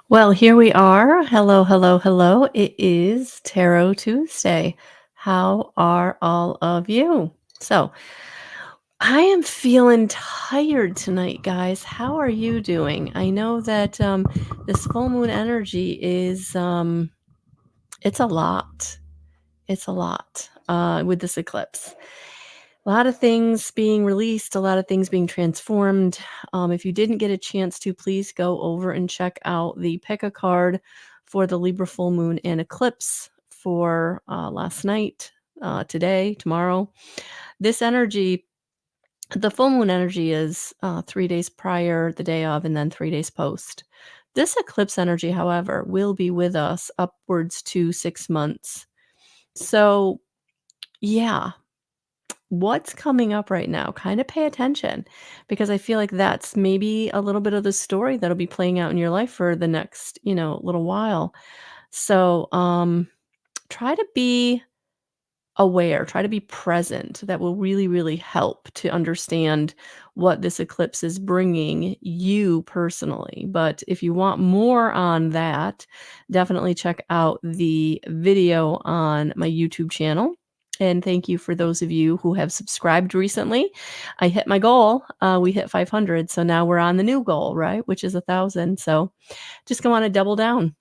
Well, here we are. Hello, hello, hello. It is Tarot Tuesday. How are all of you? So, I am feeling tired tonight, guys. How are you doing? I know that this full moon energy is it's a lot. It's a lot with this eclipse. A lot of things being released, a lot of things being transformed. If you didn't get a chance to, please go over and check out the pick a card for the Libra full moon and eclipse for last night, today, tomorrow. This energy, the full moon energy is 3 days prior, the day of, and then 3 days post. This eclipse energy, however, will be with us upwards to 6 months. So, yeah, what's coming up right now? Kind of pay attention because I feel like that's maybe a little bit of the story that'll be playing out in your life for the next, little while. So, try to be aware, try to be present. That will really, really help to understand what this eclipse is bringing you personally. But if you want more on that, definitely check out the video on my YouTube channel. And thank you for those of you who have subscribed recently. I hit my goal. We hit 500. So now we're on the new goal, right? Which is 1,000. So just going to want to double down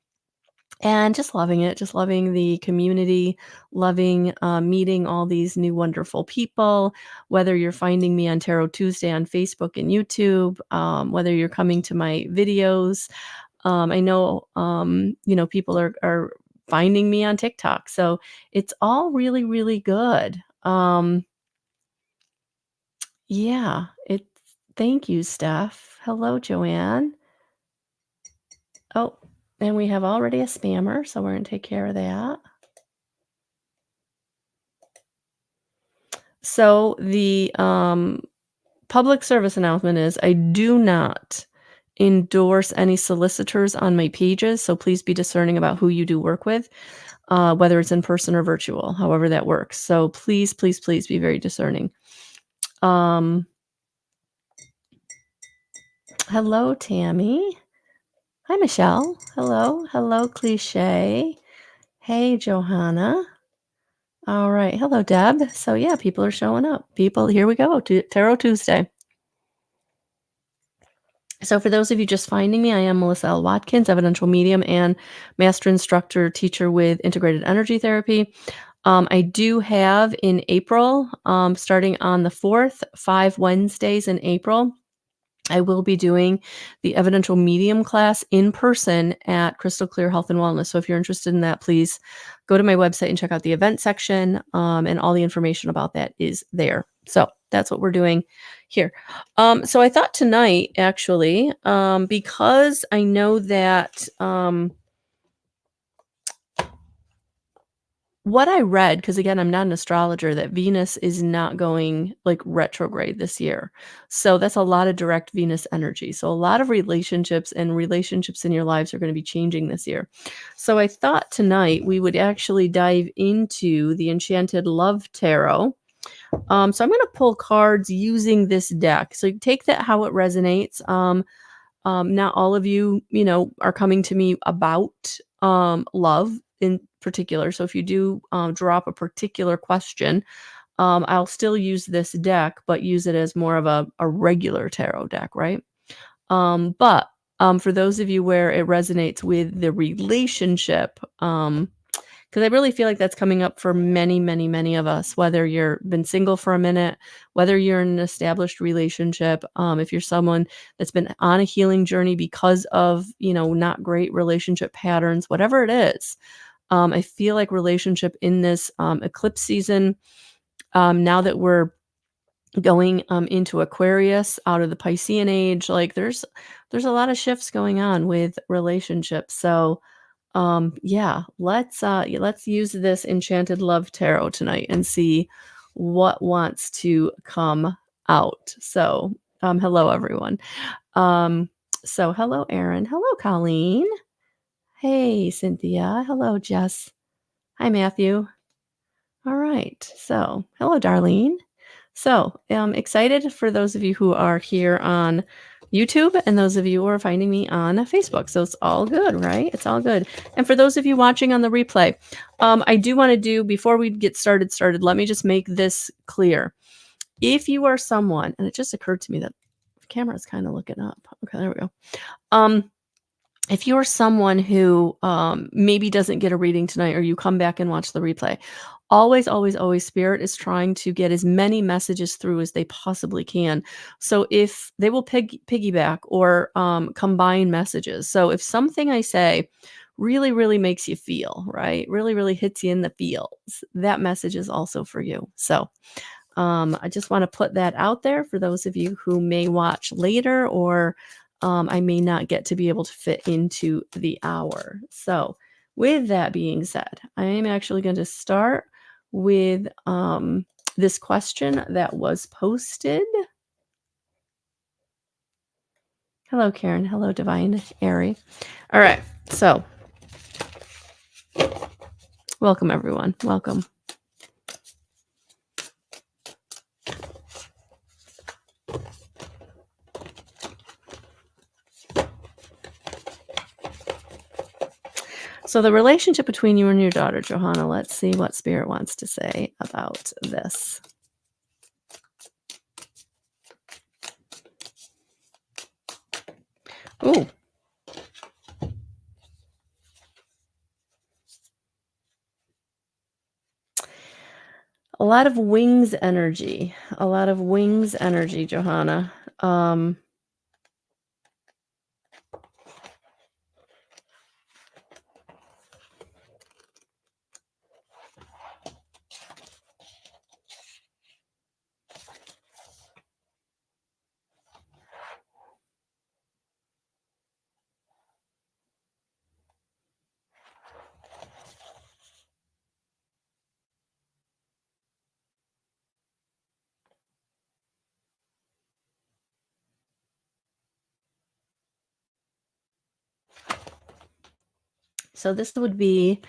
and just loving it, just loving the community, loving meeting all these new wonderful people, whether you're finding me on Tarot Tuesday on Facebook and YouTube, whether you're coming to my videos. I know, people are finding me on TikTok. So it's all really, really good. Yeah, thank you, Steph. Hello, Joanne. Oh, and we have already a spammer, so we're going to take care of that. So the public service announcement is I do not endorse any solicitors on my pages, so please be discerning about who you do work with, whether it's in person or virtual, however that works. So please, please, please be very discerning. Um, Hello, Tammy. Hi, Michelle. Hello. Hello, Cliche. Hey, Johanna. All right. Hello, Deb. So yeah, people are showing up. People, here we go. Tarot Tuesday. So for those of you just finding me, I am Melissa L. Watkins, evidential medium and master instructor teacher with integrated energy therapy. I do have in April, starting on the 4th, 5 Wednesdays in April, I will be doing the evidential medium class in person at Crystal Clear Health and Wellness. So if you're interested in that, please go to my website and check out the event section, and all the information about that is there. So that's what we're doing here. So I thought tonight, actually, because I know that what I read, because again, I'm not an astrologer, that Venus is not going like retrograde this year. So that's a lot of direct Venus energy. So a lot of relationships in your lives are going to be changing this year. So I thought tonight we would actually dive into the Enchanted Love Tarot. So I'm going to pull cards using this deck. So you take that how it resonates. Not all of you, are coming to me about love in particular. So if you do drop a particular question, I'll still use this deck, but use it as more of a regular tarot deck, right? But for those of you where it resonates with the relationship, because I really feel like that's coming up for many, many, many of us, whether you're been single for a minute, whether you're in an established relationship, if you're someone that's been on a healing journey because of, not great relationship patterns, whatever it is. I feel like relationship in this eclipse season, now that we're going into Aquarius out of the Piscean age, like there's a lot of shifts going on with relationships. So yeah, let's use this Enchanted Love Tarot tonight and see what wants to come out. So, hello everyone. Um, so hello Erin. Hello Colleen. Hey Cynthia. Hello Jess. Hi Matthew. All right. So, hello Darlene. So, excited for those of you who are here on YouTube, and those of you who are finding me on Facebook. So it's all good, right? It's all good. And for those of you watching on the replay, I do want to do, before we get started, let me just make this clear. If you are someone, and it just occurred to me that the camera is kind of looking up. Okay, there we go. If you're someone who maybe doesn't get a reading tonight, or you come back and watch the replay, always, always, always, Spirit is trying to get as many messages through as they possibly can. So if they will piggyback or combine messages. So if something I say really, really makes you feel, right, really, really hits you in the feels, that message is also for you. So I just want to put that out there for those of you who may watch later, or I may not get to be able to fit into the hour. So with that being said, I am actually going to start with this question that was posted. Hello, Karen. Hello, Divine Airy. All right. So welcome, everyone. Welcome. So the relationship between you and your daughter, Johanna, let's see what Spirit wants to say about this. Ooh. A lot of wings energy. A lot of wings energy, Johanna. So this would be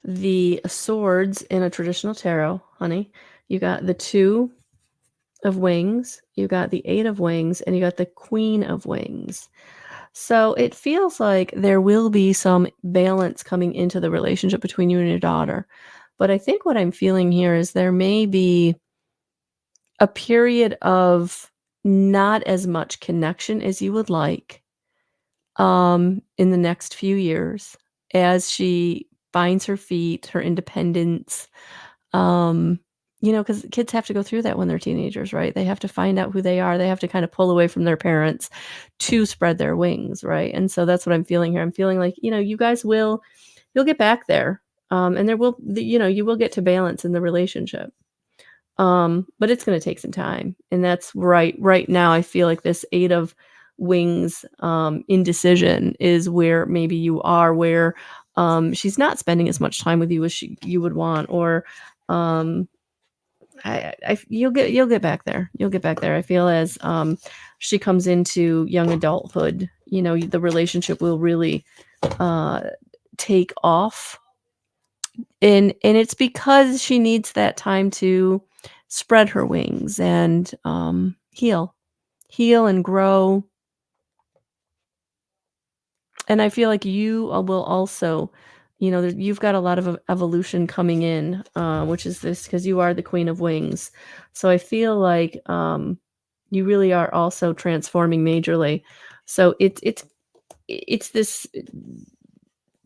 the swords in a traditional tarot, honey. You got the 2 of wings, you got the 8 of wings, and you got the Queen of wings. So it feels like there will be some balance coming into the relationship between you and your daughter. But I think what I'm feeling here is there may be a period of not as much connection as you would like in the next few years, as she finds her feet, her independence. Um, because kids have to go through that when they're teenagers, right? They have to find out who they are. They have to kind of pull away from their parents to spread their wings, right? And so that's what I'm feeling here. I'm feeling like, you guys you'll get back there. And you will get to balance in the relationship. But it's going to take some time. And that's right now, I feel like this 8 of wings, indecision is where maybe you are, where she's not spending as much time with you as you would want, or you'll get back there. You'll get back there. I feel as she comes into young adulthood, the relationship will really take off. And it's because she needs that time to spread her wings and heal and grow. And I feel like you will also, you've got a lot of evolution coming in, which is this, because you are the Queen of Wings. So I feel like you really are also transforming majorly. So it's this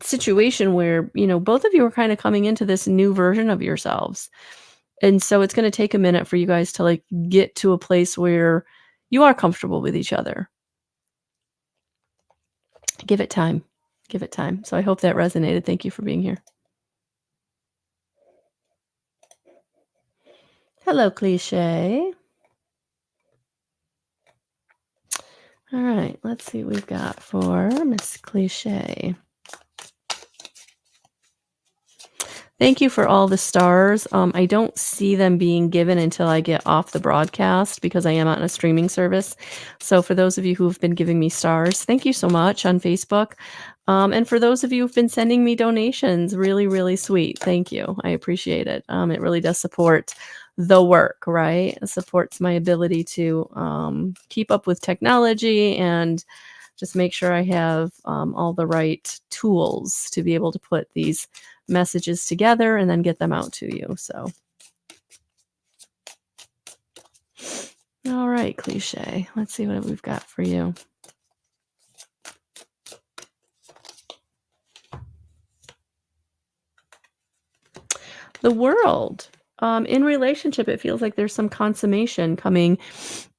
situation where, both of you are kind of coming into this new version of yourselves. And so it's going to take a minute for you guys to like get to a place where you are comfortable with each other. Give it time. Give it time. So I hope that resonated. Thank you for being here. Hello, Cliche. All right, let's see what we've got for Miss Cliche. Thank you for all the stars. I don't see them being given until I get off the broadcast, because I am on a streaming service. So for those of you who have been giving me stars, thank you so much on Facebook. And for those of you who've been sending me donations, really, really sweet. Thank you. I appreciate it. It really does support the work, right? It supports my ability to keep up with technology and just make sure I have all the right tools to be able to put these messages together and then get them out to you. So, all right, cliche. Let's see what we've got for you. The world. In relationship, it feels like there's some consummation coming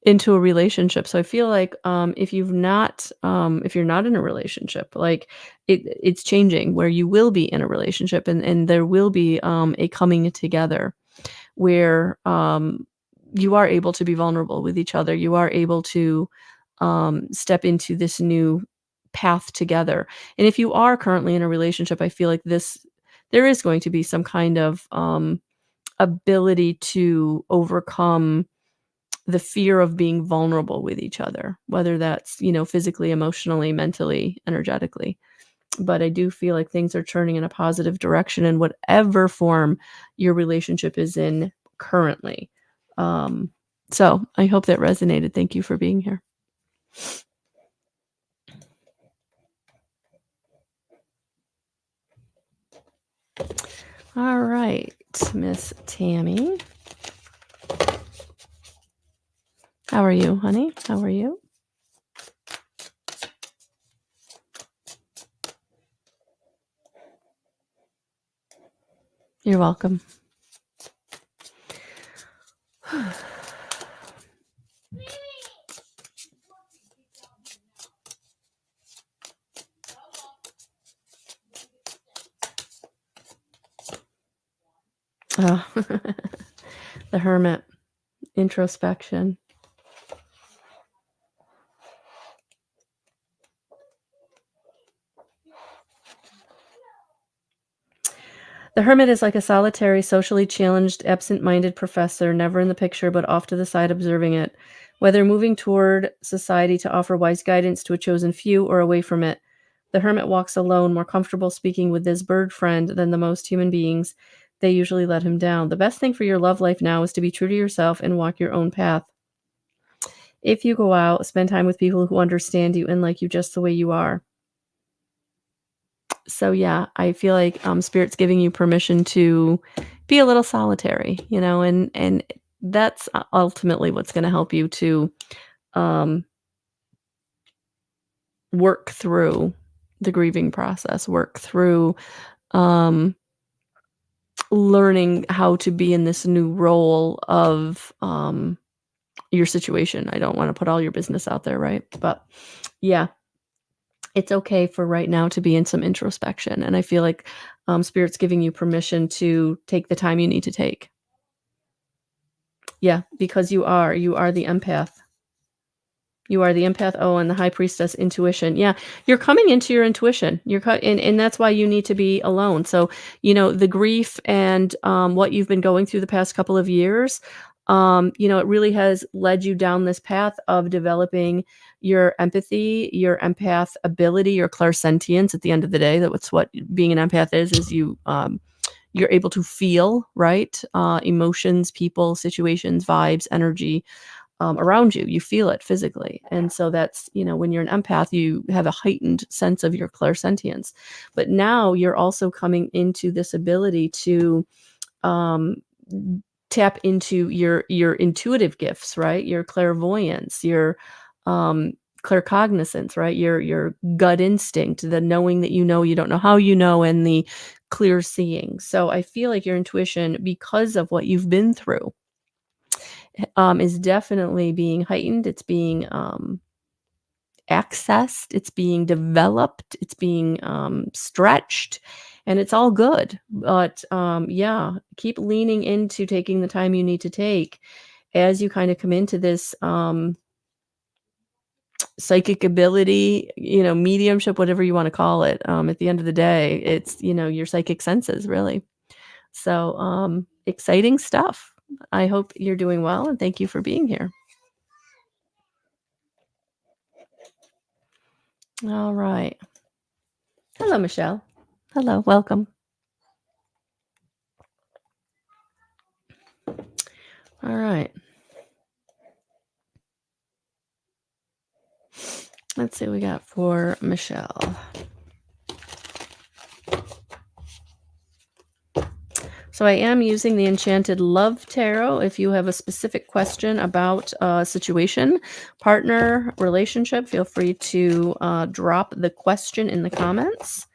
into a relationship. So I feel like if you're not in a relationship, like it's changing where you will be in a relationship and there will be a coming together where you are able to be vulnerable with each other. You are able to step into this new path together. And if you are currently in a relationship, I feel like there is going to be some kind of ability to overcome the fear of being vulnerable with each other, whether that's, physically, emotionally, mentally, energetically. But I do feel like things are turning in a positive direction in whatever form your relationship is in currently. Um, so I hope that resonated. Thank you for being here. All right, Miss Tammy. How are you, honey? How are you? You're welcome. Oh, the hermit, introspection. The hermit is like a solitary, socially challenged, absent-minded professor, never in the picture but off to the side observing it, whether moving toward society to offer wise guidance to a chosen few or away from it. The hermit walks alone, more comfortable speaking with his bird friend than the most human beings. They usually let him down. The best thing for your love life now is to be true to yourself and walk your own path. If you go out, spend time with people who understand you and like you just the way you are. So yeah, I feel like spirit's giving you permission to be a little solitary, and that's ultimately what's going to help you to um, work through the grieving process, work through um, learning how to be in this new role of your situation. I don't want to put all your business out there, right? But yeah, it's okay for right now to be in some introspection. And I feel like spirit's giving you permission to take the time you need to take. Yeah, because you are the empath. You are the empath, oh, and the high priestess, intuition. Yeah, you're coming into your intuition. And that's why you need to be alone. So, the grief and what you've been going through the past couple of years, it really has led you down this path of developing your empathy, your empath ability, your clairsentience. At the end of the day, that's what being an empath is you're able to feel, right? Emotions, people, situations, vibes, energy around you. You feel it physically. And so that's, when you're an empath, you have a heightened sense of your clairsentience. But now you're also coming into this ability to um, tap into your intuitive gifts, right? Your clairvoyance, your um, claircognizance, right? Your gut instinct, the knowing that you don't know how you know, and the clear seeing. So I feel like your intuition, because of what you've been through, is definitely being heightened. It's being accessed. It's being developed. It's being stretched, and it's all good. But yeah, keep leaning into taking the time you need to take as you kind of come into this psychic ability, mediumship, whatever you want to call it. At the end of the day, it's your psychic senses, really. So exciting stuff. I hope you're doing well, and thank you for being here. All right. Hello, Michelle. Hello, welcome. All right. Let's see what we got for Michelle. So I am using the Enchanted Love Tarot. If you have a specific question about a situation, partner, relationship, feel free to drop the question in the comments.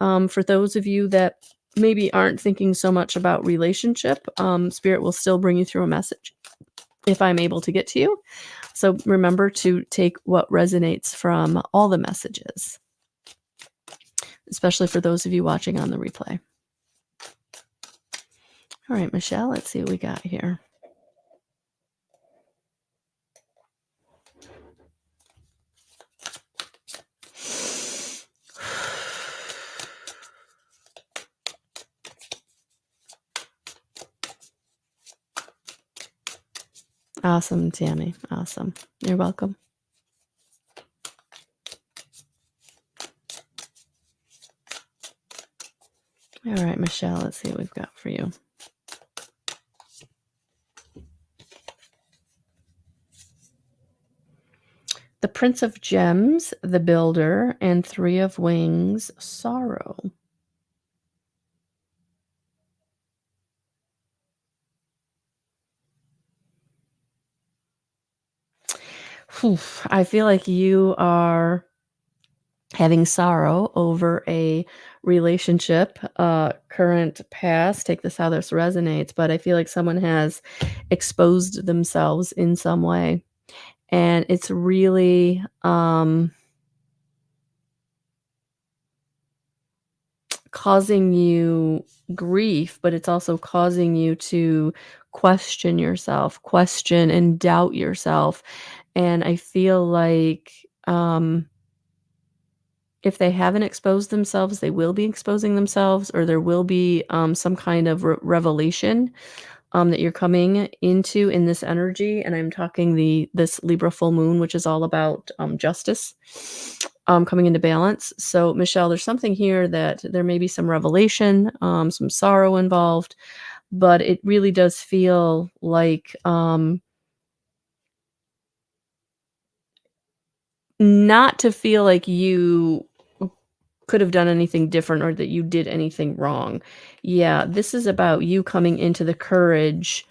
For those of you that maybe aren't thinking so much about relationship, Spirit will still bring you through a message if I'm able to get to you. So remember to take what resonates from all the messages, especially for those of you watching on the replay. All right, Michelle, let's see what we got here. Awesome, Tammy. Awesome. You're welcome. All right, Michelle, let's see what we've got for you. The Prince of Gems, the Builder, and Three of Wings, Sorrow. Whew, I feel like you are having sorrow over a relationship, current, past. Take this how this resonates, but I feel like someone has exposed themselves in some way, and it's really causing you grief, but it's also causing you to question yourself, question and doubt yourself. And I feel like if they haven't exposed themselves, they will be exposing themselves, or there will be some kind of revelation that you're coming into in this energy. And I'm talking this Libra full moon, which is all about justice coming into balance. So, Michelle, there's something here that there may be some revelation, some sorrow involved, but it really does feel like not to feel like you could have done anything different or that you did anything wrong. Yeah, this is about you coming into the courage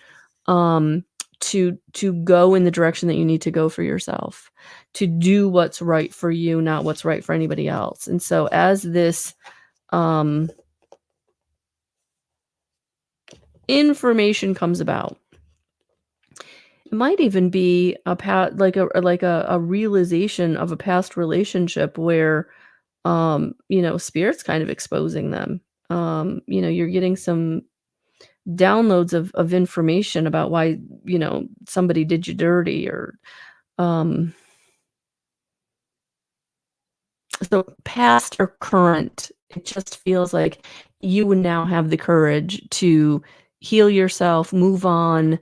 to go in the direction that you need to go for yourself, to do what's right for you, not what's right for anybody else. And so as this information comes about, it might even be a realization of a past relationship where spirit's kind of exposing them. You're getting some downloads of information about why, somebody did you dirty, or um so past or current, it just feels like you would now have the courage to heal yourself, move on,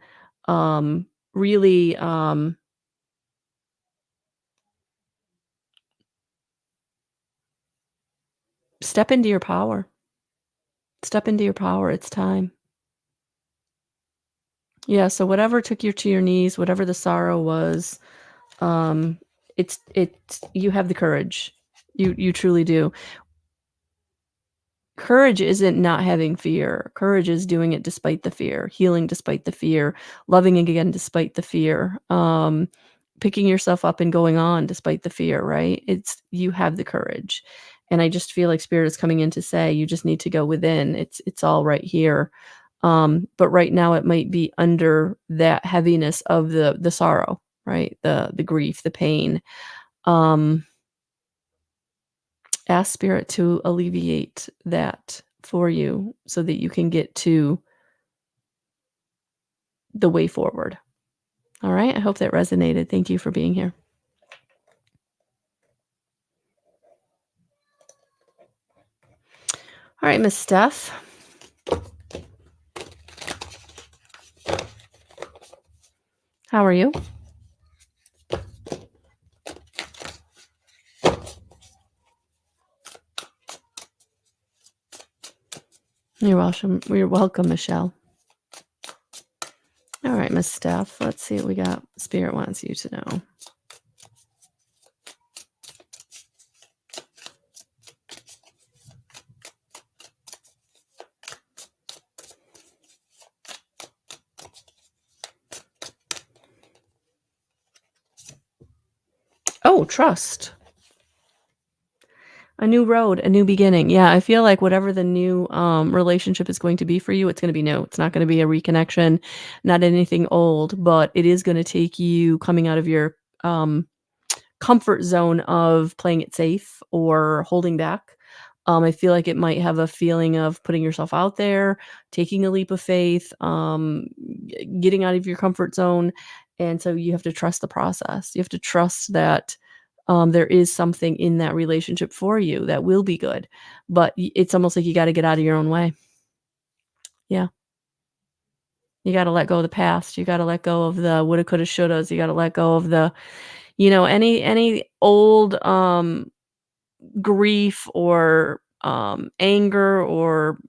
really step into your power. Step into your power. It's time. Yeah, so whatever took you to your knees, whatever the sorrow was, um, it's you have the courage. You truly do. Courage isn't not having fear. Courage is doing it despite the fear, healing despite the fear, loving again despite the fear, picking yourself up and going on despite the fear, right? It's you have the courage. And I just feel like spirit is coming in to say you just need to go within. It's all right here. But right now it might be under that heaviness of the sorrow, right? The grief, the pain. Um Ask spirit to alleviate that for you so that you can get to the way forward. All right. I hope that resonated. Thank you for being here. All right, Miss Steph. How are you? You're welcome. You're welcome, Michelle. All right. right, Miss Steph, let's see what we got. Spirit wants you to know. Oh, trust. A new road, a new beginning. Yeah, I feel like whatever the new, relationship is going to be for you, it's gonna be new. It's not gonna be a reconnection, not anything old, but it is gonna take you coming out of your, comfort zone of playing it safe or holding back. I feel like it might have a feeling of putting yourself out there, taking a leap of faith, getting out of your comfort zone, and so you have to trust the process. You have to trust that there is something in that relationship for you that will be good, but it's almost like you got to get out of your own way. Yeah, you got to let go of the past. You got to let go of the woulda, coulda, shouldas. You got to let go of the, any old grief or, anger or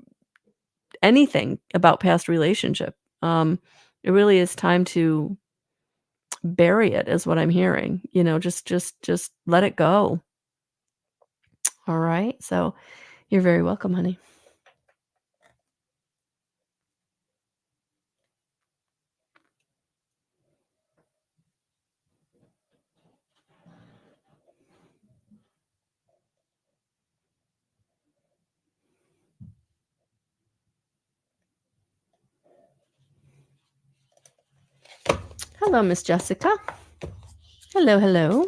anything about past relationship. It really is time to bury it is what I'm hearing, just let it go. All right? So, you're very welcome, honey. Hello, Miss Jessica. Hello, hello.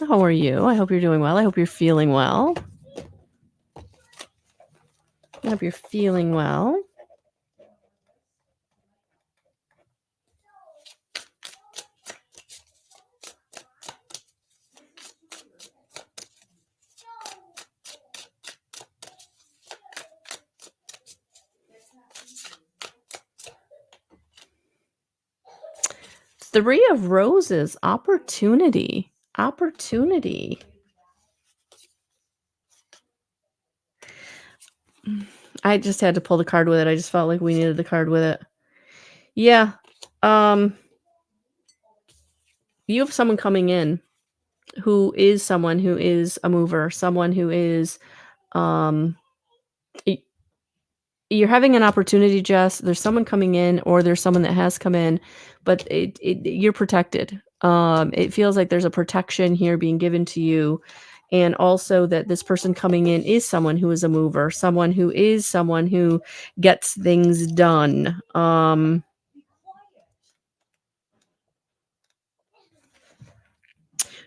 How are you? I hope you're doing well. I hope you're feeling well. I hope you're feeling well. Three of Roses, opportunity. Opportunity. I just had to pull the card with it. I just felt like we needed the card with it. Yeah. Um, you have someone coming in who is someone who is a mover, someone who is, um, y you're having an opportunity, Jess. There's someone coming in or there's someone that has come in, but you're protected. It feels like there's a protection here being given to you, and also that this person coming in is someone who is a mover, someone who gets things done.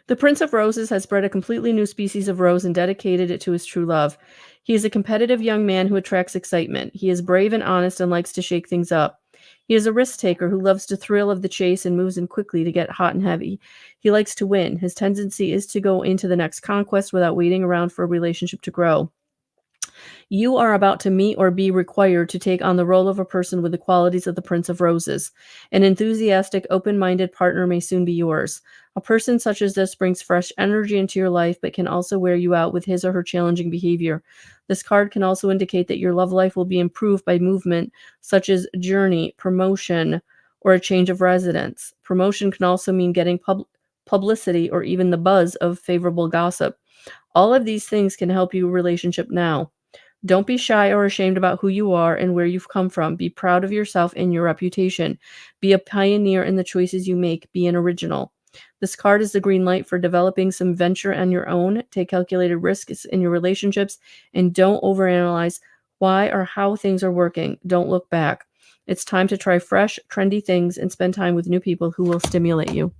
The Prince of Roses has bred a completely new species of rose and dedicated it to his true love. He is a competitive young man who attracts excitement. He is brave and honest and likes to shake things up. He is a risk taker who loves the thrill of the chase and moves in quickly to get hot and heavy. He likes to win. His tendency is to go into the next conquest without waiting around for a relationship to grow. You are about to meet or be required to take on the role of a person with the qualities of the Prince of Roses. An enthusiastic, open minded partner may soon be yours. A person such as this brings fresh energy into your life, but can also wear you out with his or her challenging behavior. This card can also indicate that your love life will be improved by movement, such as journey, promotion, or a change of residence. Promotion can also mean getting publicity or even the buzz of favorable gossip. All of these things can help you relationship now. Don't be shy or ashamed about who you are and where you've come from. Be proud of yourself and your reputation. Be a pioneer in the choices you make. Be an original. This card is the green light for developing some venture on your own. Take calculated risks in your relationships and don't overanalyze why or how things are working. Don't look back. It's time to try fresh, trendy things and spend time with new people who will stimulate you.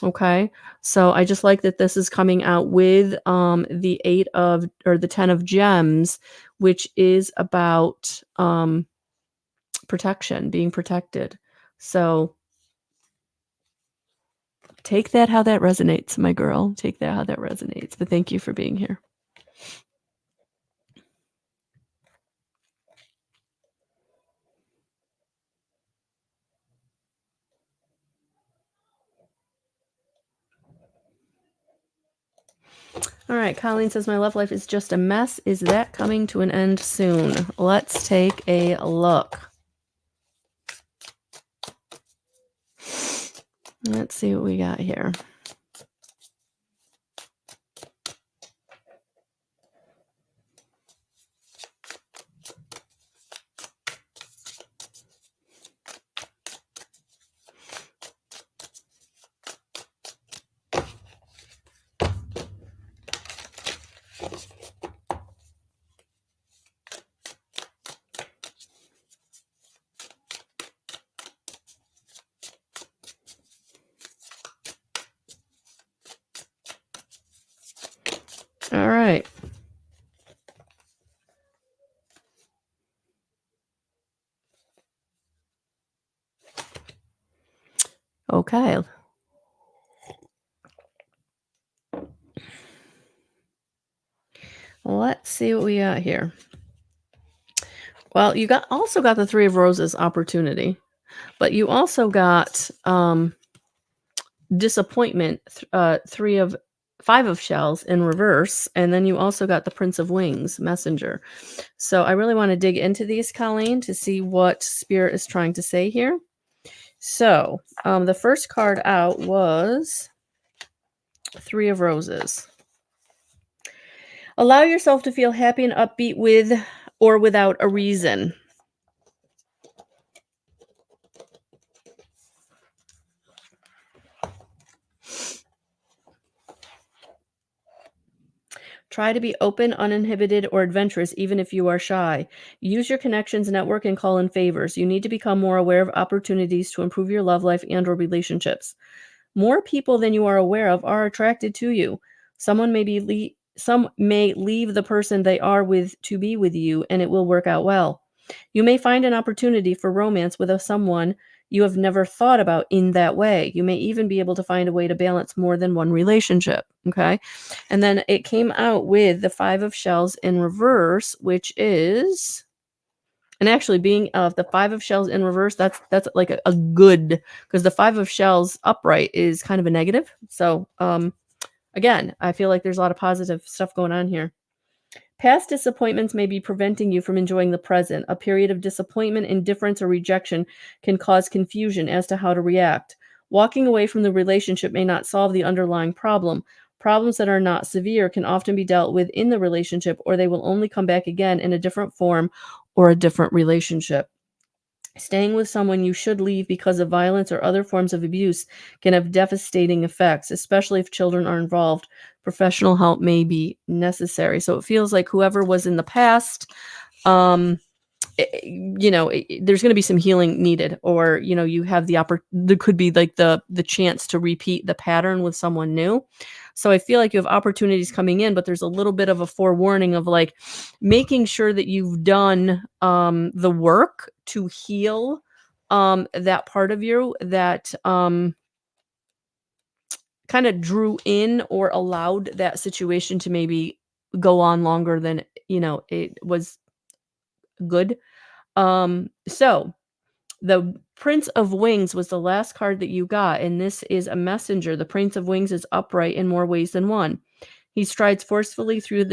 Okay. So I just like that this is coming out with the 8 of or the 10 of gems, which is about protection, being protected. So take that how that resonates, my girl. Take that how that resonates. But thank you for being here. All right, Colleen says my love life is just a mess. Is that coming to an end soon? Let's take a look. Let's see what we got here. All right. Okay. Let's see what we got here. Well, you also got the Three of Roses opportunity, but you also got disappointment, Five of Shells in reverse, and then you also got the Prince of Wings, Messenger. So I really want to dig into these, Colleen, to see what Spirit is trying to say here. So the first card out was Three of Roses. Allow yourself to feel happy and upbeat with or without a reason. Try to be open, uninhibited, or adventurous, even if you are shy. Use your connections, network, and call in favors. You need to become more aware of opportunities to improve your love life and/or relationships. More people than you are aware of are attracted to you. Some may leave the person they are with to be with you, and it will work out well. You may find an opportunity for romance with someone you have never thought about in that way. You may even be able to find a way to balance more than one relationship. Okay. And then it came out with the Five of Shells in reverse, which is, and actually being the Five of Shells in reverse, that's like a good, because the Five of Shells upright is kind of a negative. So again, I feel like there's a lot of positive stuff going on here. Past disappointments may be preventing you from enjoying the present. A period of disappointment, indifference, or rejection can cause confusion as to how to react. Walking away from the relationship may not solve the underlying problem. Problems that are not severe can often be dealt with in the relationship, or they will only come back again in a different form or a different relationship. Staying with someone you should leave because of violence or other forms of abuse can have devastating effects, especially if children are involved. Professional help may be necessary. So it feels like whoever was in the past, um, there's going to be some healing needed, or you have there could be like the chance to repeat the pattern with someone new. So I feel like you have opportunities coming in, but there's a little bit of a forewarning of like making sure that you've done the work to heal that part of you that kind of drew in or allowed that situation to maybe go on longer than it was good. So the Prince of Wings was the last card that you got, and this is a messenger. The Prince of Wings is upright in more ways than one. He strides forcefully through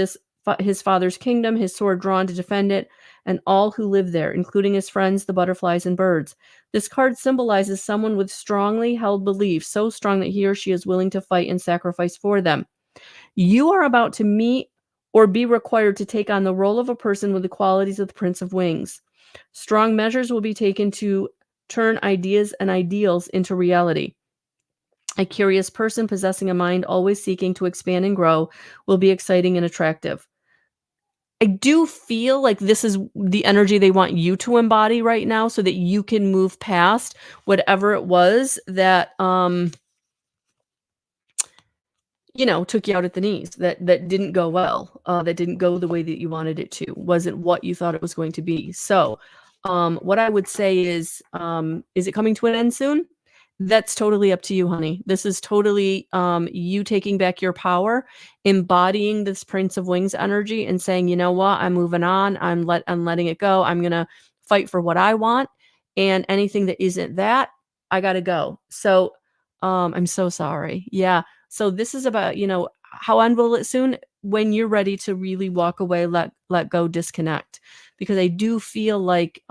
his father's kingdom, his sword drawn to defend it, and all who live there, including his friends, the butterflies and birds. This card symbolizes someone with strongly held beliefs, so strong that he or she is willing to fight and sacrifice for them. You are about to meet or be required to take on the role of a person with the qualities of the Prince of Wings. Strong measures will be taken to turn ideas and ideals into reality. A curious person possessing a mind always seeking to expand and grow will be exciting and attractive. I do feel like this is the energy they want you to embody right now so that you can move past whatever it was that took you out at the knees, that didn't go well, that didn't go the way that you wanted it to, wasn't what you thought it was going to be. So, what I would say is it coming to an end soon? That's totally up to you, honey. This is totally you taking back your power, embodying this Prince of Wings energy and saying, you know what, I'm moving on. I'm letting it go. I'm gonna fight for what I want, and anything that isn't that, I gotta go. So, I'm so sorry. Yeah. So this is about, how end will it soon? When you're ready to really walk away, let go, disconnect. Because I do feel like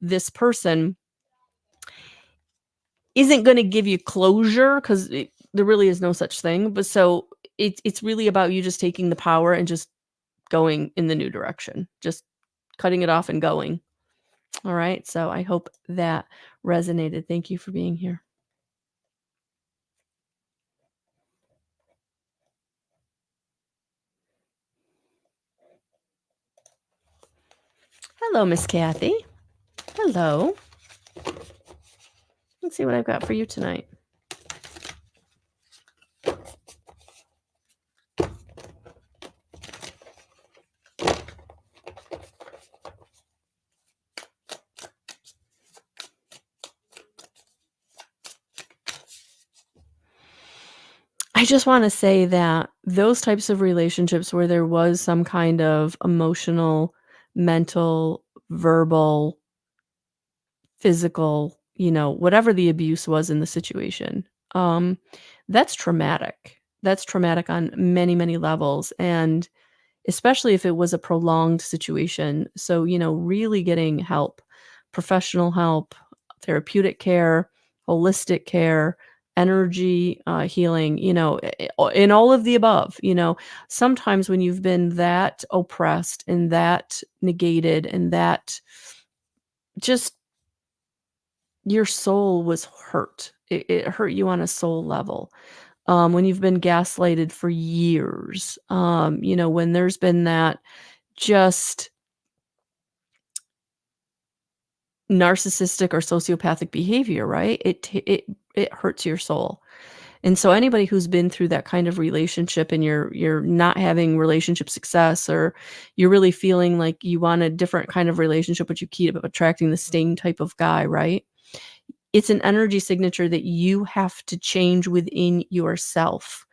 this person isn't gonna give you closure 'cause there really is no such thing, but so it's really about you just taking the power and just going in the new direction, just cutting it off and going. All right, so I hope that resonated. Thank you for being here. Hello, Miss Kathy. Hello. Let's see what I've got for you tonight. I just wanna say that those types of relationships where there was some kind of emotional, mental, verbal, physical, whatever the abuse was in the situation, um, that's traumatic. That's traumatic on many, many levels, and especially if it was a prolonged situation. So, really getting help, professional help, therapeutic care, holistic care, energy, healing, in all of the above, sometimes when you've been that oppressed and that negated and that just your soul was hurt. It hurt you on a soul level. When you've been gaslighted for years, when there's been that just narcissistic or sociopathic behavior, right? It hurts your soul. And so anybody who's been through that kind of relationship and you're not having relationship success, or you're really feeling like you want a different kind of relationship, but you keep attracting the same type of guy, right? It's an energy signature that you have to change within yourself.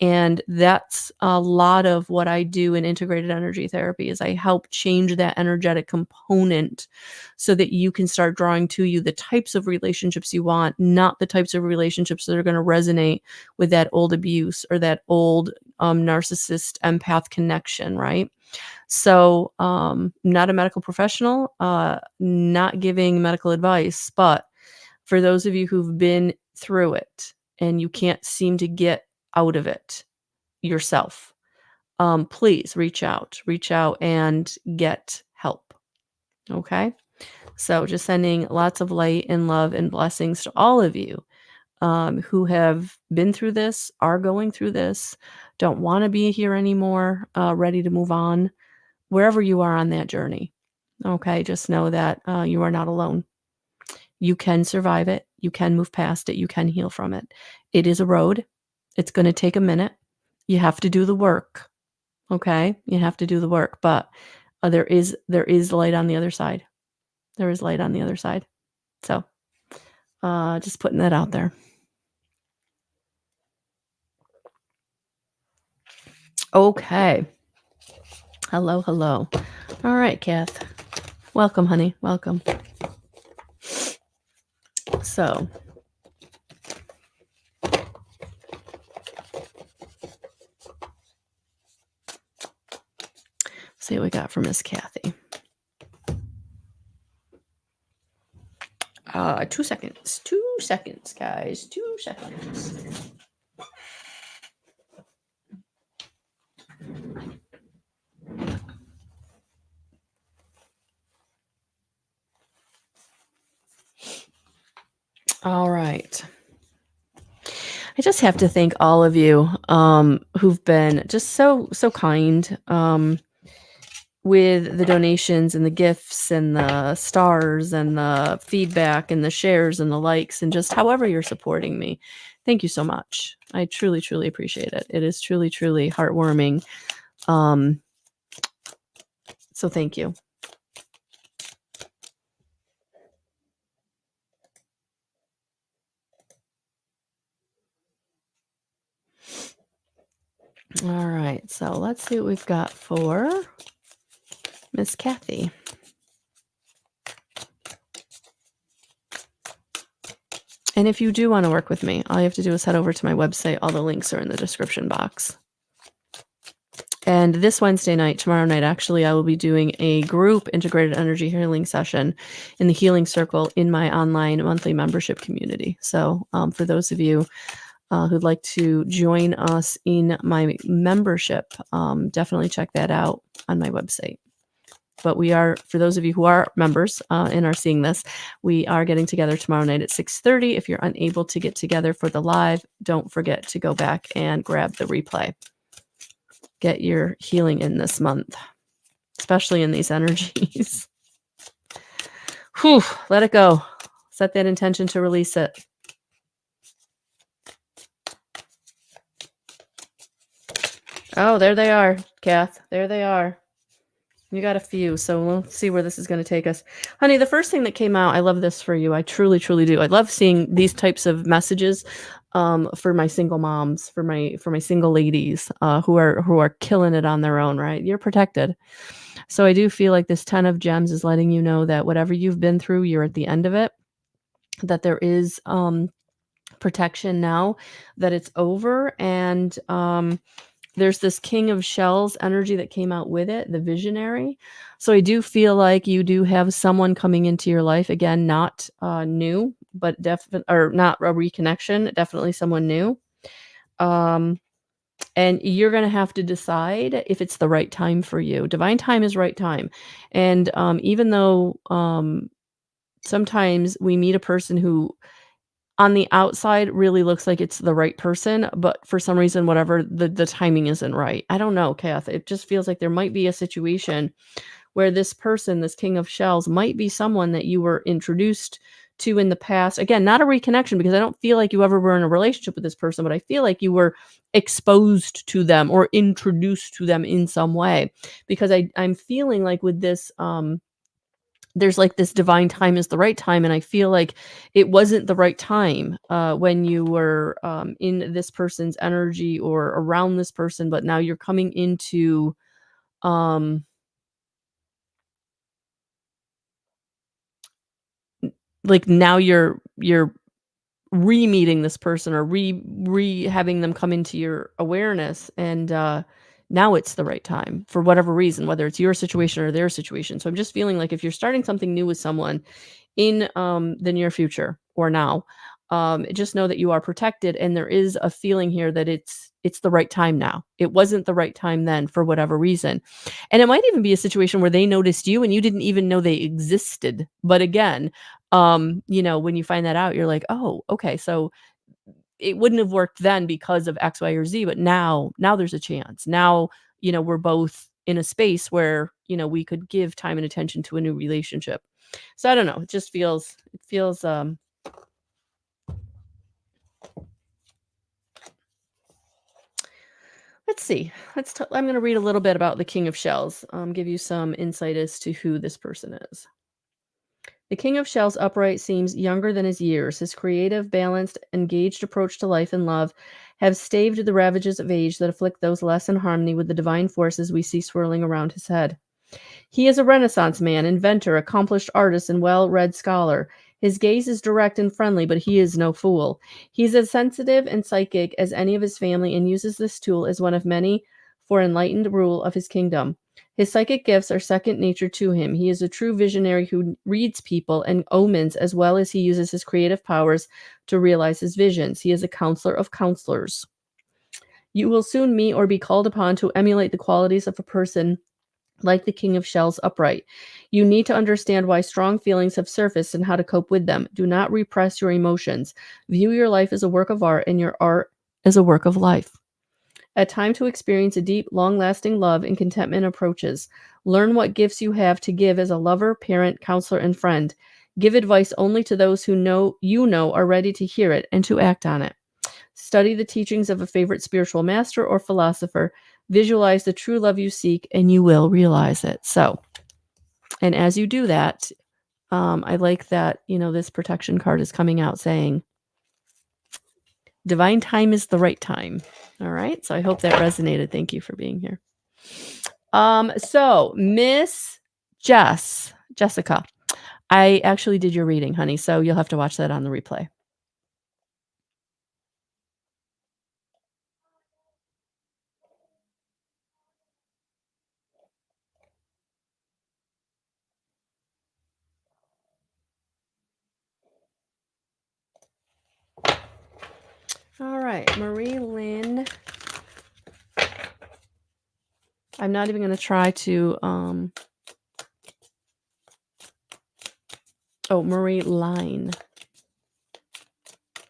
And that's a lot of what I do in integrated energy therapy is I help change that energetic component so that you can start drawing to you the types of relationships you want, not the types of relationships that are going to resonate with that old abuse or that old narcissist empath connection, right? So, not a medical professional, not giving medical advice, but for those of you who've been through it and you can't seem to get out of it yourself, please reach out and get help. Okay. So just sending lots of light and love and blessings to all of you who have been through this, are going through this, don't want to be here anymore, ready to move on, wherever you are on that journey. Okay. Just know that you are not alone. You can survive it. You can move past it. You can heal from it. It is a road. It's going to take a minute. You have to do the work. Okay? You have to do the work, but there is light on the other side. There is light on the other side. So, just putting that out there. Okay. Hello, hello. All right, Kath. Welcome, honey. Welcome. So, see what we got from Miss Kathy. 2 seconds. 2 seconds, guys. 2 seconds. All right. I just have to thank all of you who've been just so kind with the donations and the gifts and the stars and the feedback and the shares and the likes and just however you're supporting me. Thank you so much. I truly, truly appreciate it. It is truly, truly heartwarming. So thank you. All right, so let's see what we've got for Miss Kathy. And if you do want to work with me, all you have to do is head over to my website. All the links are in the description box. And this Wednesday night, tomorrow night, actually, I will be doing a group integrated energy healing session in the Healing Circle in my online monthly membership community. So, for those of you who'd like to join us in my membership, definitely check that out on my website. But we are, for those of you who are members and are seeing this, we are getting together tomorrow night at 6:30. If you're unable to get together for the live, don't forget to go back and grab the replay. Get your healing in this month, especially in these energies. Whew, let it go. Set that intention to release it. Oh, there they are, Kath. There they are. You got a few, so we'll see where this is going to take us. Honey, the first thing that came out, I love this for you. I truly, truly do. I love seeing these types of messages for my single moms, for my single ladies who are killing it on their own, right? You're protected. So I do feel like this 10 of gems is letting you know that whatever you've been through, you're at the end of it, that there is protection now, that it's over, and there's this King of Shells energy that came out with it, the visionary. So I do feel like you do have someone coming into your life, again, not new, but or not a reconnection, definitely someone new. And you're going to have to decide if it's the right time for you. Divine time is right time. And even though sometimes we meet a person who on the outside really looks like it's the right person, but for some reason, whatever, the timing isn't right. I don't know, Kath. It just feels like there might be a situation where this person, this King of Shells, might be someone that you were introduced to in the past. Again, not a reconnection, because I don't feel like you ever were in a relationship with this person, but I feel like you were exposed to them or introduced to them in some way. Because I'm feeling like with this there's like this divine time is the right time, and I feel like it wasn't the right time when you were in this person's energy or around this person, but now you're coming into um like now you're re-meeting this person, or re having them come into your awareness, and now it's the right time for whatever reason, whether it's your situation or their situation. So I'm just feeling like if you're starting something new with someone in the near future or now, just know that you are protected, and there is a feeling here that it's the right time now. It wasn't the right time then for whatever reason. And it might even be a situation where they noticed you and you didn't even know they existed. But again, when you find that out, you're like, oh, okay, so it wouldn't have worked then because of X, Y, or Z, but now there's a chance. Now, we're both in a space where, we could give time and attention to a new relationship. So I don't know. It feels let's see. I'm going to read a little bit about the King of Shells. Give you some insight as to who this person is. The King of Shells upright seems younger than his years. His creative, balanced, engaged approach to life and love have staved the ravages of age that afflict those less in harmony with the divine forces we see swirling around his head. He is a Renaissance man, inventor, accomplished artist, and well-read scholar. His gaze is direct and friendly, but he is no fool. He is as sensitive and psychic as any of his family, and uses this tool as one of many for enlightened rule of his kingdom. His psychic gifts are second nature to him. He is a true visionary who reads people and omens, as well as he uses his creative powers to realize his visions. He is a counselor of counselors. You will soon meet or be called upon to emulate the qualities of a person like the King of Shells upright. You need to understand why strong feelings have surfaced and how to cope with them. Do not repress your emotions. View your life as a work of art and your art as a work of life. A time to experience a deep, long-lasting love and contentment approaches. Learn what gifts you have to give as a lover, parent, counselor, and friend. Give advice only to those who know are ready to hear it and to act on it. Study the teachings of a favorite spiritual master or philosopher. Visualize the true love you seek, and you will realize it. So, and as you do that, I like that, this protection card is coming out saying, divine time is the right time. All right. So I hope that resonated. Thank you for being here. So Miss Jessica, I actually did your reading, honey. So you'll have to watch that on the replay. All right, Marie Lynn. I'm not even going to try to, Marie Line.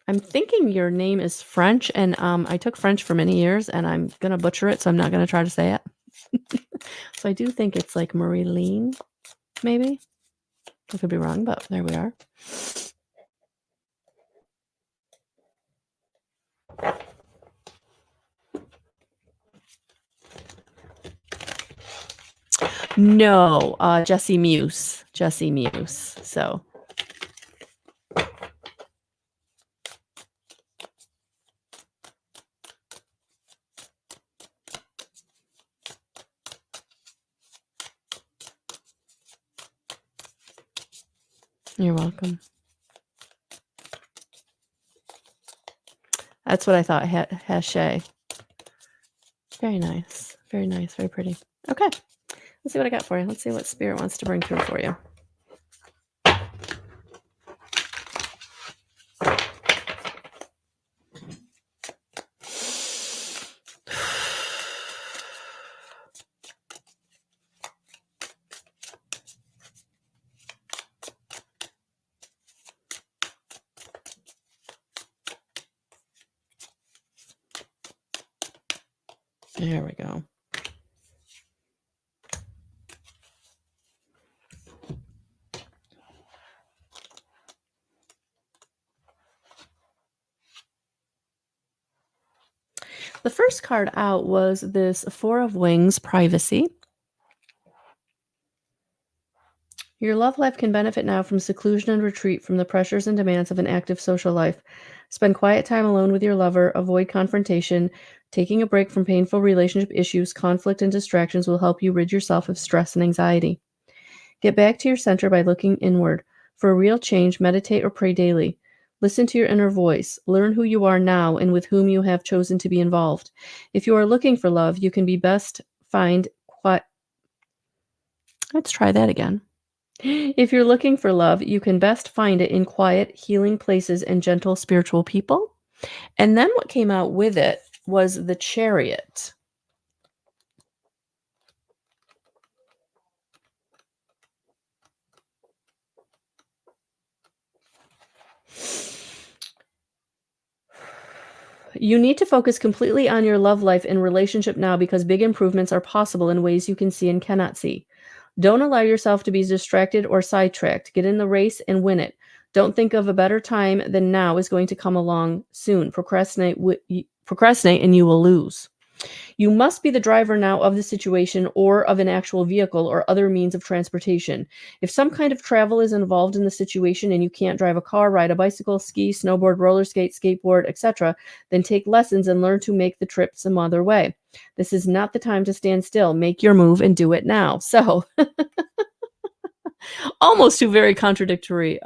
I'm thinking your name is French, and I took French for many years, and I'm going to butcher it, so I'm not going to try to say it. So I do think it's like Marie Line, maybe. I could be wrong, but there we are. No, Jessie Muse. Jessie Muse. So. You're welcome. That's what I thought. Hachet. Very nice. Very nice. Very pretty. Okay. Let's see what I got for you. Let's see what Spirit wants to bring through for you. There we go. The first card out was this Four of Wings, Privacy. Your love life can benefit now from seclusion and retreat from the pressures and demands of an active social life. Spend quiet time alone with your lover, avoid confrontation. Taking a break from painful relationship issues, conflict, and distractions will help you rid yourself of stress and anxiety. Get back to your center by looking inward. For a real change, meditate or pray daily. Listen to your inner voice. Learn who you are now and with whom you have chosen to be involved. If you are looking for love, you can be best find quiet. Let's try that again. If you're looking for love, you can best find it in quiet, healing places and gentle spiritual people. And then what came out with it was the Chariot. You need to focus completely on your love life and relationship now because big improvements are possible in ways you can see and cannot see. Don't allow yourself to be distracted or sidetracked. Get in the race and win it. Don't think of a better time than now is going to come along soon. Procrastinate and you will lose. You must be the driver now of the situation or of an actual vehicle or other means of transportation. If some kind of travel is involved in the situation and you can't drive a car, ride a bicycle, ski, snowboard, roller skate, skateboard, etc., then take lessons and learn to make the trip some other way. This is not the time to stand still. Make your move and do it now. So, almost two very contradictory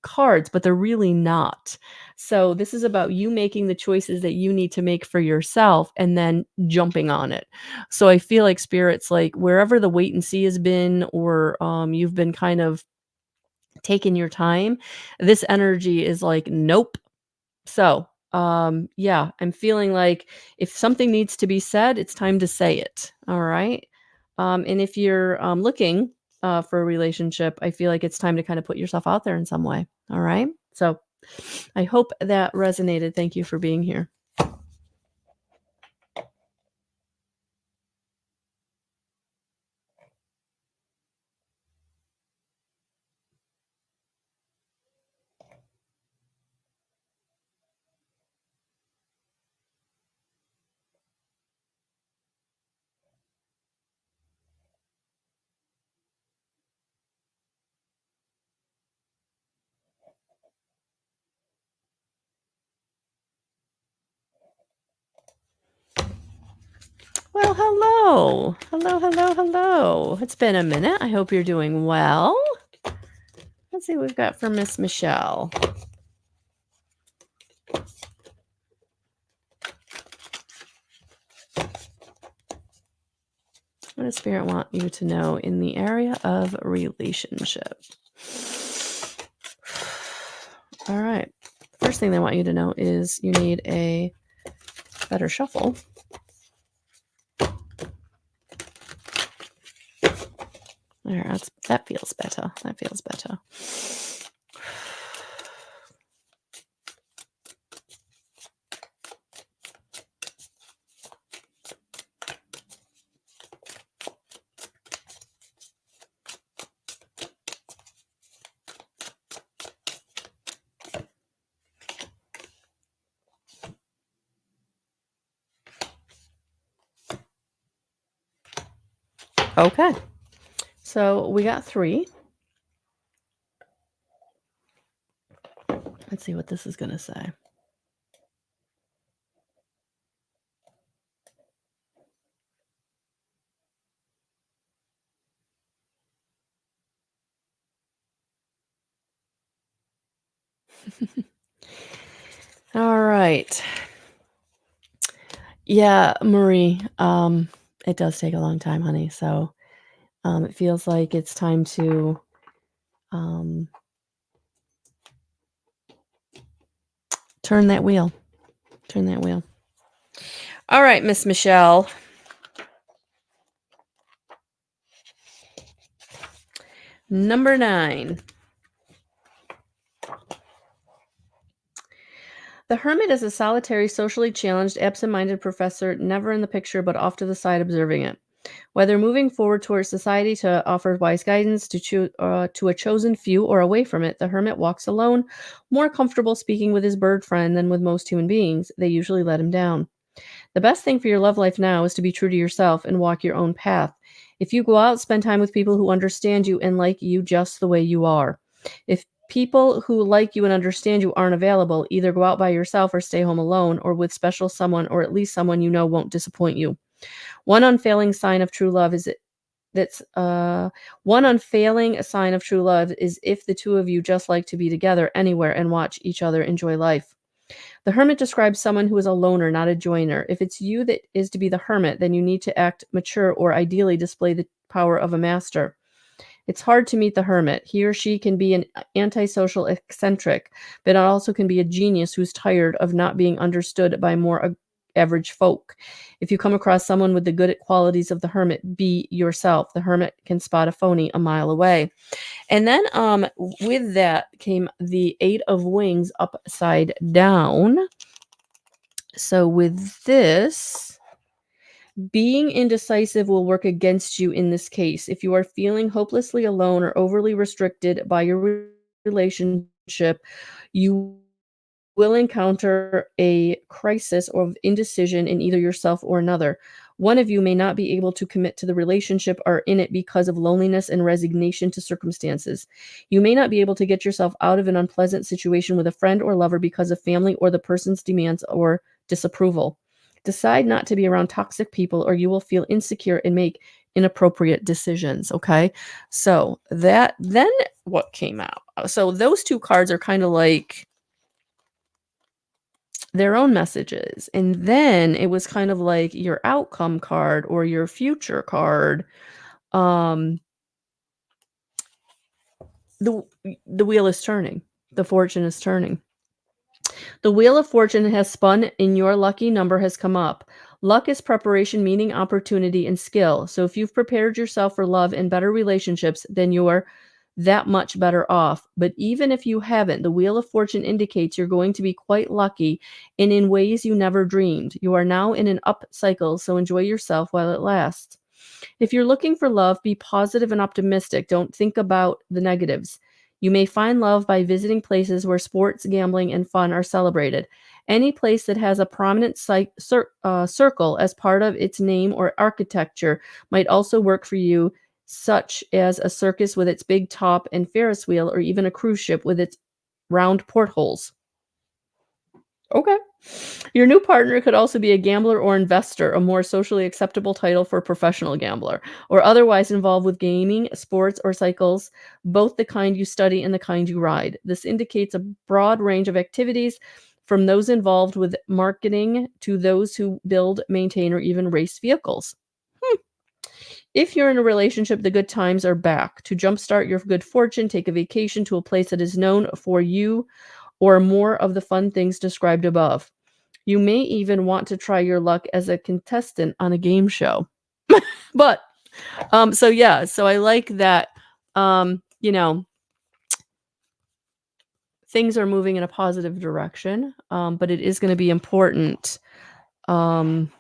cards, but they're really not. So this is about you making the choices that you need to make for yourself and then jumping on it. So I feel like Spirit's like wherever the wait and see has been, or you've been kind of taking your time, this energy is like, nope. So yeah, I'm feeling like if something needs to be said, it's time to say it. All right. And if you're looking for a relationship, I feel like it's time to kind of put yourself out there in some way. All right. So I hope that resonated. Thank you for being here. Well, hello. Hello, hello, hello. It's been a minute. I hope you're doing well. Let's see what we've got for Miss Michelle. What does Spirit want you to know in the area of relationship? All right. First first thing they want you to know is you need a better shuffle. There, that feels better. That feels better. Okay. So we got 3. Let's see what this is going to say. All right. Yeah, Marie, it does take a long time, honey. So it feels like it's time to turn that wheel. Turn that wheel. All right, Miss Michelle. Number 9. The hermit is a solitary, socially challenged, absent-minded professor, never in the picture but off to the side observing it. Whether moving forward towards society to offer wise guidance to a chosen few or away from it, the hermit walks alone, more comfortable speaking with his bird friend than with most human beings. They usually let him down. The best thing for your love life now is to be true to yourself and walk your own path. If you go out, spend time with people who understand you and like you just the way you are. If people who like you and understand you aren't available, either go out by yourself or stay home alone or with special someone or at least someone you know won't disappoint you. One unfailing sign of true love is that's one unfailing sign of true love is if the two of you just like to be together anywhere and watch each other enjoy life. The hermit describes someone who is a loner, not a joiner. If it's you that is to be the hermit, then you need to act mature or ideally display the power of a master. It's hard to meet the hermit. He or she can be an antisocial eccentric, but it also can be a genius who's tired of not being understood by more average folk. If you come across someone with the good qualities of the hermit, be yourself. The hermit can spot a phony a mile away. And then with that came the 8 of wings upside down. So with this, being indecisive will work against you in this case. If you are feeling hopelessly alone or overly restricted by your relationship, you will encounter a crisis of indecision in either yourself or another. One of you may not be able to commit to the relationship or in it because of loneliness and resignation to circumstances. You may not be able to get yourself out of an unpleasant situation with a friend or lover because of family or the person's demands or disapproval. Decide not to be around toxic people or you will feel insecure and make inappropriate decisions, okay? So that then what came out? So those 2 cards are kind of like their own messages. And then it was kind of like your outcome card or your future card. Um, the the wheel is turning. The fortune is turning. The wheel of fortune has spun and your lucky number has come up. Luck is preparation, meaning opportunity and skill. So if you've prepared yourself for love and better relationships, then you're that much better off. But even if you haven't, the wheel of fortune indicates you're going to be quite lucky and in ways you never dreamed. You are now in an up cycle, so enjoy yourself while it lasts. If you're looking for love, be positive and optimistic. Don't think about the negatives. You may find love by visiting places where sports, gambling, and fun are celebrated. Any place that has a prominent circle as part of its name or architecture might also work for you, such as a circus with its big top and Ferris wheel, or even a cruise ship with its round portholes. Okay. Your new partner could also be a gambler or investor, a more socially acceptable title for a professional gambler, or otherwise involved with gaming, sports, or cycles, both the kind you study and the kind you ride. This indicates a broad range of activities, from those involved with marketing to those who build, maintain, or even race vehicles. If you're in a relationship, the good times are back. To jumpstart your good fortune, take a vacation to a place that is known for you or more of the fun things described above. You may even want to try your luck as a contestant on a game show. But so yeah, so I like that you know, things are moving in a positive direction, but it is going to be important um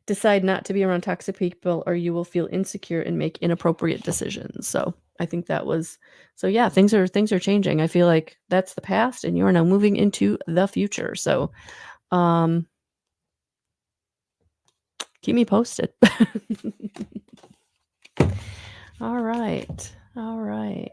decide not to be around toxic people or you will feel insecure and make inappropriate decisions. So I think that was so yeah, things are changing. I feel like that's the past and you are now moving into the future. So um keep me posted. All right. All right.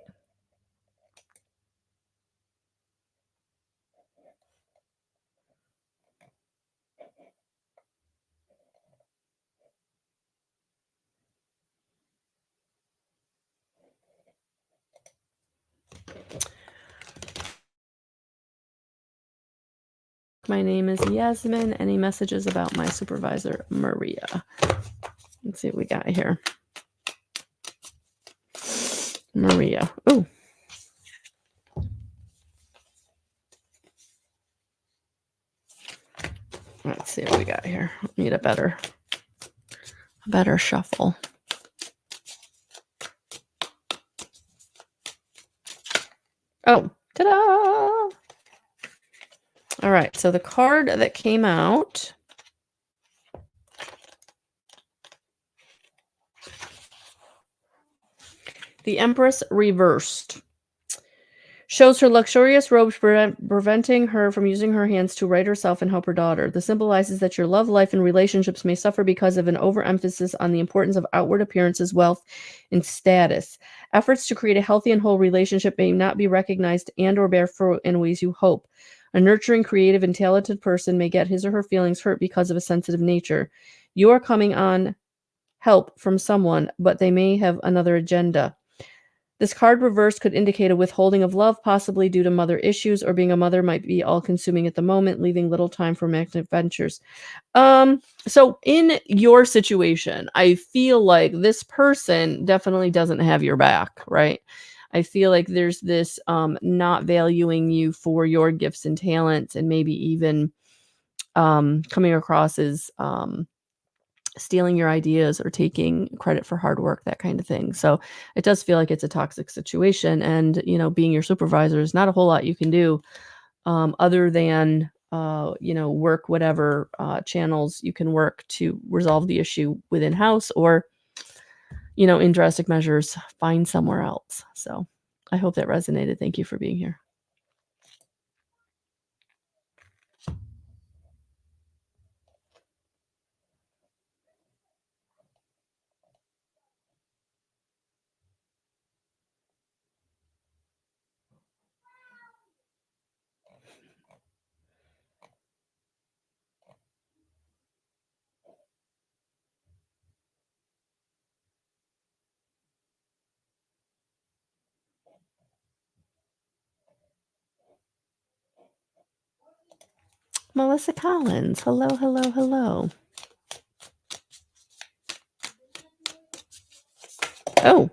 My name is Yasmin. Any messages about my supervisor, Maria? Let's see what we got here. Maria. Oh. Let's see what we got here. Need a better shuffle. Oh, ta-da! All right, so the card that came out the Empress reversed. Shows her luxurious robes preventing her from using her hands to right herself and help her daughter. This symbolizes that your love life and relationships may suffer because of an overemphasis on the importance of outward appearances, wealth, and status. Efforts to create a healthy and whole relationship may not be recognized and or bear fruit in ways you hope. A nurturing, creative, and talented person may get his or her feelings hurt because of a sensitive nature. You are coming on help from someone, but they may have another agenda. This card reverse could indicate a withholding of love, possibly due to mother issues, or being a mother might be all consuming at the moment, leaving little time for romantic adventures. So in your situation, I feel like this person definitely doesn't have your back, right? I feel like there's this not valuing you for your gifts and talents, and maybe even coming across as stealing your ideas or taking credit for hard work, that kind of thing. So it does feel like it's a toxic situation. And, being your supervisor is not a whole lot you can do other than, work whatever channels you can work to resolve the issue within house or, in drastic measures, find somewhere else. So I hope that resonated. Thank you for being here. Melissa Collins. Hello, hello, hello. Oh.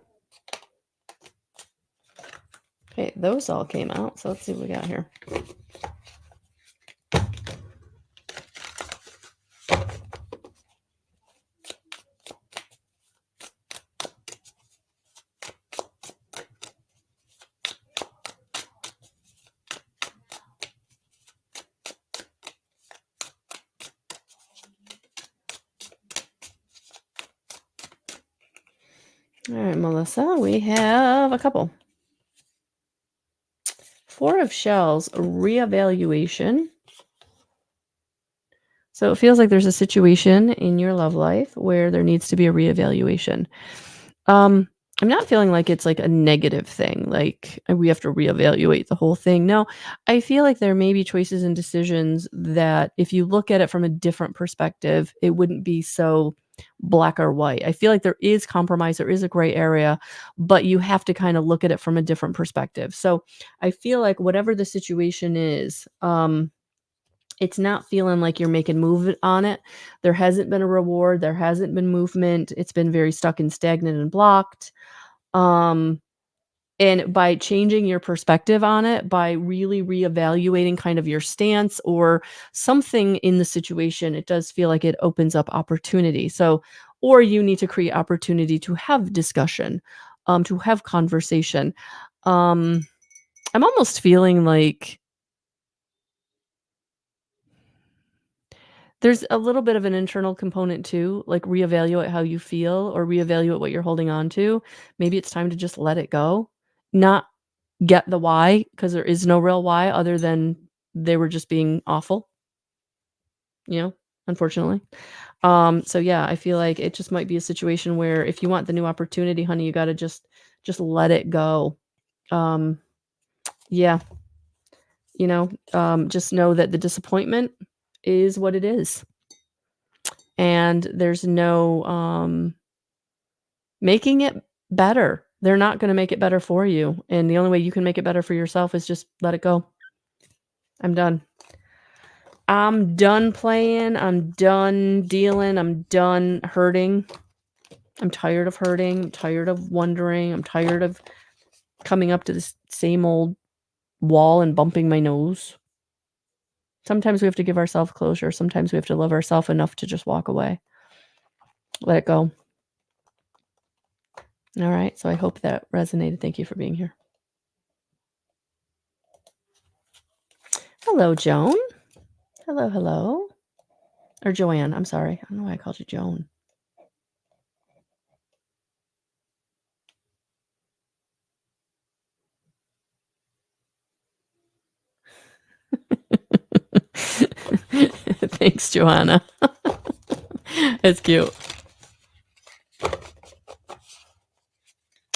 Okay, those all came out. So let's see what we got here. All right, Melissa, we have a couple. Four of Shells, reevaluation. So it feels like there's a situation in your love life where there needs to be a reevaluation. I'm not feeling like it's like a negative thing, like we have to reevaluate the whole thing. No, I feel like there may be choices and decisions that if you look at it from a different perspective, it wouldn't be so black or white. I feel like there is compromise, there is a gray area, but you have to kind of look at it from a different perspective. So I feel like whatever the situation is, It's not feeling like you're making move on it. There hasn't been a reward, there hasn't been movement, it's been very stuck and stagnant and blocked. Um, and by changing your perspective on it, by really reevaluating kind of your stance or something in the situation, it does feel like it opens up opportunity. So, or you need to create opportunity to have discussion, to have conversation. Um, I'm almost feeling like there's a little bit of an internal component too, like reevaluate how you feel or reevaluate what you're holding on to. Maybe it's time to just let it go. Not get the why, because there is no real why other than they were just being awful, you know, unfortunately. So yeah, I feel like it just might be a situation where if you want the new opportunity, honey, you gotta just let it go. Um, yeah, just know that the disappointment is what it is. And there's no making it better. They're not gonna make it better for you, and the only way you can make it better for yourself is just let it go. I'm done. I'm done playing, I'm done dealing, I'm done hurting. I'm tired of hurting, I'm tired of wondering, I'm tired of coming up to this same old wall and bumping my nose. Sometimes we have to give ourselves closure, sometimes we have to love ourselves enough to just walk away. Let it go. Alright, so I hope that resonated. Thank you for being here. Hello, Joan. Hello, hello. Or Joanne, I'm sorry. I don't know why I called you Joan. Thanks, Joanna. It's cute.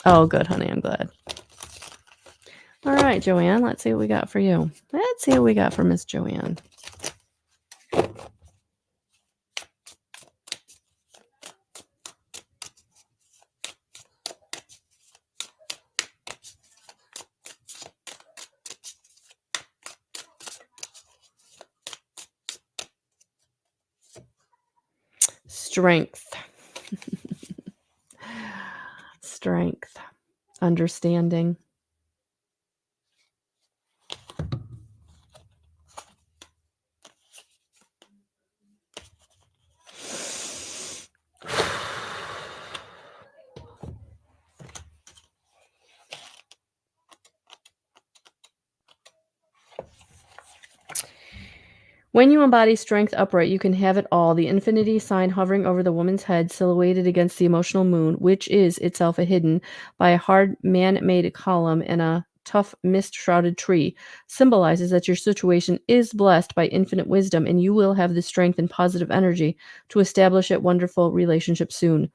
Oh, good, honey, I'm glad. Alright, Joanne, let's see what we got for you. Let's see what we got for Miss Joanne. Strength. Strength. Understanding. When you embody strength upright, you can have it all. The infinity sign hovering over the woman's head, silhouetted against the emotional moon, which is itself a hidden by a hard man-made column and a tough mist-shrouded tree, symbolizes that your situation is blessed by infinite wisdom and you will have the strength and positive energy to establish a wonderful relationship soon.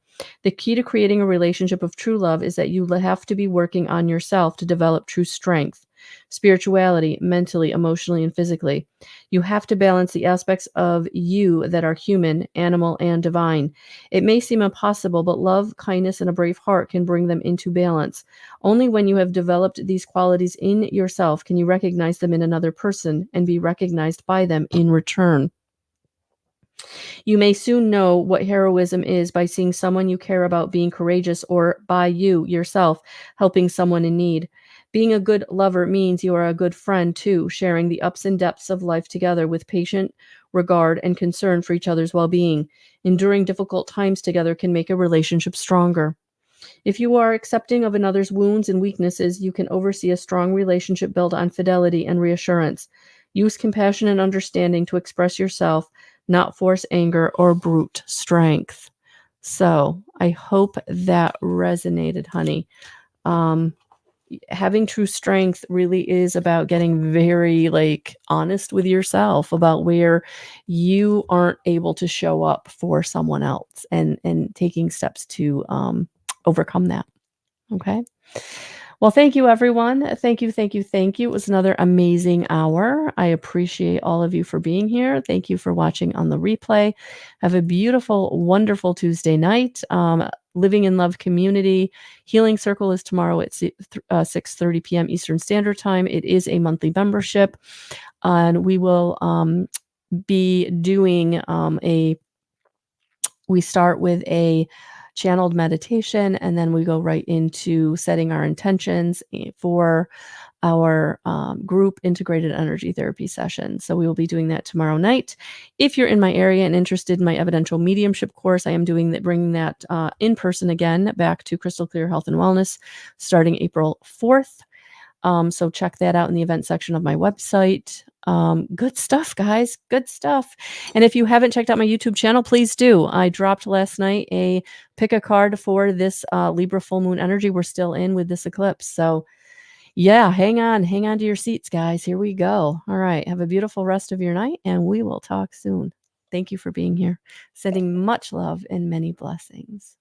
The key to creating a relationship of true love is that you have to be working on yourself to develop true strength, spirituality, mentally, emotionally, and physically. You have to balance the aspects of you that are human, animal, and divine. It may seem impossible, but love, kindness, and a brave heart can bring them into balance. Only when you have developed these qualities in yourself can you recognize them in another person and be recognized by them in return. You may soon know what heroism is by seeing someone you care about being courageous, or by you yourself helping someone in need. Being a good lover means you are a good friend too, sharing the ups and depths of life together with patient regard and concern for each other's well being. Enduring difficult times together can make a relationship stronger. If you are accepting of another's wounds and weaknesses, you can oversee a strong relationship built on fidelity and reassurance. Use compassion and understanding to express yourself, not force anger or brute strength. So I hope that resonated, honey. Um, Having true strength really is about getting very honest with yourself about where you aren't able to show up for someone else, and taking steps to overcome that. Okay. Well, thank you, everyone. Thank you, thank you, thank you. It was another amazing hour. I appreciate all of you for being here. Thank you for watching on the replay. Have a beautiful, wonderful Tuesday night. Living in Love Community Healing Circle is tomorrow at 6:30 p.m. Eastern Standard Time. It is a monthly membership, and we will be doing a we start with a channeled meditation, and then we go right into setting our intentions for our group integrated energy therapy session. So we will be doing that tomorrow night. If you're in my area and interested in my evidential mediumship course, I am doing that, bringing that in person again back to Crystal Clear Health and Wellness starting April 4th. So check that out in the event section of my website. Good stuff, guys. Good stuff. And if you haven't checked out my YouTube channel, please do. I dropped last night a pick a card for this Libra full moon energy we're still in with this eclipse. So yeah, hang on to your seats, guys. Here we go. All right. Have a beautiful rest of your night, and we will talk soon. Thank you for being here. Sending much love and many blessings.